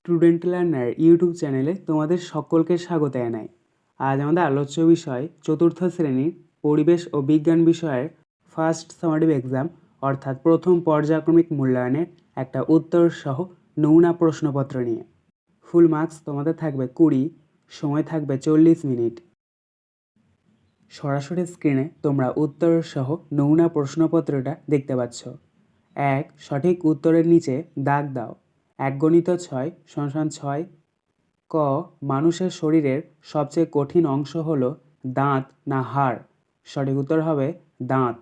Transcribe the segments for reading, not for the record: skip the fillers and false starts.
Student learner YouTube চ্যানেলে তোমাদের সকলকে স্বাগত জানাই। আজ আমাদের আলোচ্য বিষয় চতুর্থ শ্রেণীর পরিবেশ ও বিজ্ঞান বিষয়ের ফার্স্ট সামারিভ এক্সাম অর্থাৎ প্রথম পর্যায়ক্রমিক মূল্যায়নের একটা উত্তর সহ নমুনা প্রশ্নপত্র নিয়ে। ফুল মার্কস তোমাদের থাকবে 20, সময় থাকবে 40 মিনিট। সরাসরি স্ক্রিনে তোমরা উত্তর সহ নমুনা প্রশ্নপত্রটা দেখতে পাচ্ছ। 1. সঠিক উত্তরের নিচে দাগ দাও। 1x6 = 6। ক. মানুষের শরীরের সবচেয়ে কঠিন অংশ হলো দাঁত না হাড়? সঠিক উত্তর হবে দাঁত।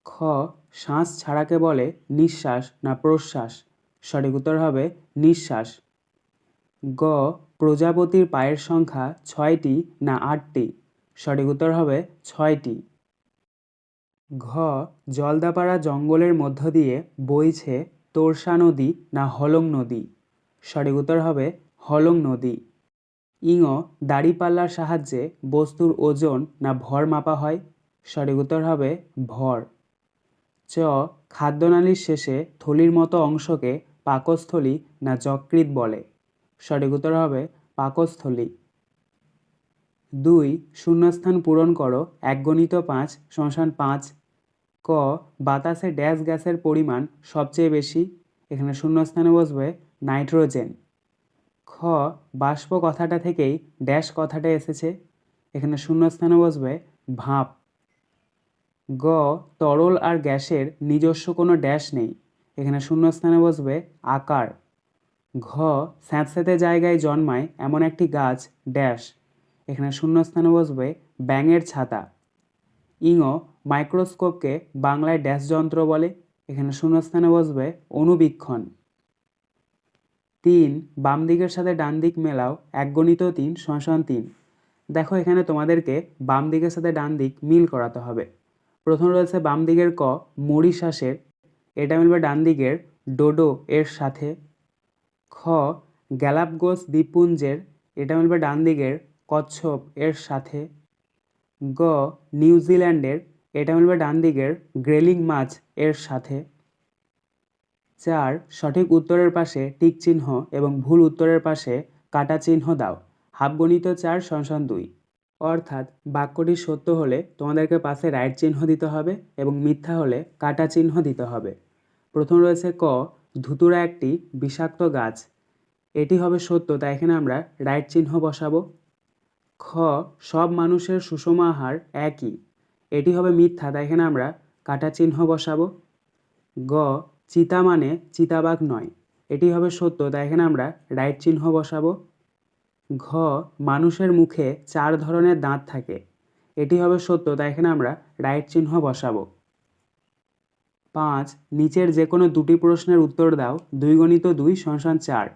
খ. শ্বাস ছাড়াকে বলে নিঃশ্বাস না প্রশ্বাস? সঠিক উত্তর হবে নিঃশ্বাস। গ. প্রজাপতির পায়ের সংখ্যা 6টি না 8টি? সঠিক উত্তর হবে 6টি। ঘ. জলদাপাড়া জঙ্গলের মধ্য দিয়ে বইছে তোরসা নদী না হলং নদী? সঠিক উত্তর হবে হলং নদী। ইঙ. দাঁড়িপাল্লার সাহায্যে বস্তুর ওজন না ভর মাপা হয়? সঠিক উত্তর হবে ভর। চ. খাদ্যনালীর শেষে থলির মতো অংশকে পাকস্থলী না যকৃৎ বলে? সঠিক উত্তর হবে পাকস্থলী। 2. শূন্যস্থান পূরণ করো। 1x5 = 5। ক. বাতাসে ড্যাশ গ্যাসের পরিমাণ সবচেয়ে বেশি? এখানে শূন্যস্থানে বসবে নাইট্রোজেন। খ. বাষ্প কথাটা থেকেই ড্যাশ কথাটা এসেছে? এখানে শূন্যস্থানে বসবে ভাপ। গ. তরল আর গ্যাসের নিজস্ব কোনো ড্যাশ নেই? এখানে শূন্যস্থানে বসবে আকার। ঘ. স্যাঁতস্যাঁতে জায়গায় জন্মায় এমন একটি গাছ ড্যাশ? এখানে শূন্যস্থানে বসবে ব্যাঙের ছাতা। ইঙ. মাইক্রোস্কোপকে বাংলায় ড্যাশ যন্ত্র বলে? এখানে শূন্যস্থানে বসবে অণুবীক্ষণ। 3. বাম দিকের সাথে ডান দিক মেলাও। 1x3 = 3। দেখো এখানে তোমাদেরকে বাম দিকের সাথে ডান দিক মিল করাতে হবে। প্রথম রয়েছে বাম দিকের ক মরিশাসের, এটা মিলবে ডান দিকের ডোডো এর সাথে। খ. গ্যালাপগোস দ্বীপপুঞ্জের, এটা মিলবে ডান দিকের কচ্ছপ এর সাথে। গ. নিউজিল্যান্ডের, এটা মিলবে ডান দিকের গ্রেলিং মাছ এর সাথে। 4. সঠিক উত্তরের পাশে টিক চিহ্ন এবং ভুল উত্তরের পাশে কাটা চিহ্ন দাও। 1/2 = 2। অর্থাৎ বাক্যটি সত্য হলে তোমাদেরকে পাশে রাইট চিহ্ন দিতে হবে এবং মিথ্যা হলে কাটা চিহ্ন দিতে হবে। প্রথম রয়েছে ক. ধুতুরা একটি বিষাক্ত গাছ, এটি হবে সত্য, তাই এখানে আমরা রাইট চিহ্ন বসাবো। খ. সব মানুষের সুষম আহার একই, এটি হবে মিথ্যা, তাই এখানে আমরা কাটা চিহ্ন বসাবো। গ. চিতা মানে চিতাবাঘ নয়, এটি হবে সত্য, তাই এখানে আমরা রাইট চিহ্ন বসাবো। ঘ. মানুষের মুখে 4 ধরনের দাঁত থাকে, এটি হবে সত্য, তাই এখানে আমরা রাইট চিহ্ন বসাবো। 5. নিচের যে কোনো দুটি প্রশ্নের উত্তর দাও। 2x2 = 4।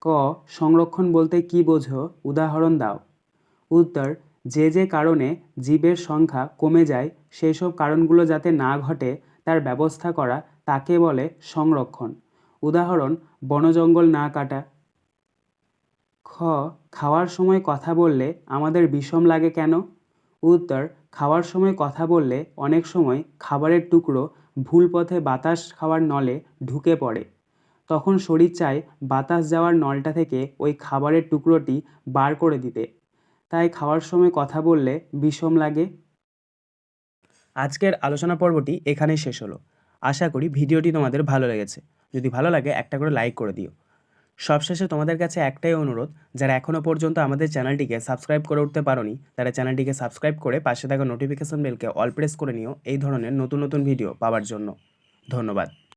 ক. সংরক্ষণ বলতে কী বোঝো? উদাহরণ দাও। উত্তর: যে যে কারণে জীবের সংখ্যা কমে যায় সেই সব কারণগুলো যাতে না ঘটে তার ব্যবস্থা করা তাকে বলে সংরক্ষণ। উদাহরণ: বনজঙ্গল না কাটা। খ. খাওয়ার সময় কথা বললে আমাদের বিষম লাগে কেন? উত্তর: খাওয়ার সময় কথা বললে অনেক সময় খাবারের টুকরো ভুল পথে বাতাস খাওয়ার নলে ঢুকে পড়ে, তখন শরীর চায় বাতাস যাওয়ার নলটা থেকে ওই খাবারের টুকরোটি বার করে দিতে, তাই খাওয়ার সময় কথা বললে বিষম লাগে। আজকের আলোচনা পর্বটি এখানেই শেষ হলো। আশা করি ভিডিওটি তোমাদের ভালো লেগেছে। যদি ভালো লাগে একটা করে লাইক করে দিও। সবশেষে তোমাদের কাছে একটাই অনুরোধ, যারা এখনও পর্যন্ত আমাদের চ্যানেলটিকে সাবস্ক্রাইব করে উঠতে পারোনি তারা চ্যানেলটিকে সাবস্ক্রাইব করে পাশে থাকা নোটিফিকেশন বেলকে অল প্রেস করে নিও এই ধরনের নতুন নতুন ভিডিও পাওয়ার জন্য। ধন্যবাদ।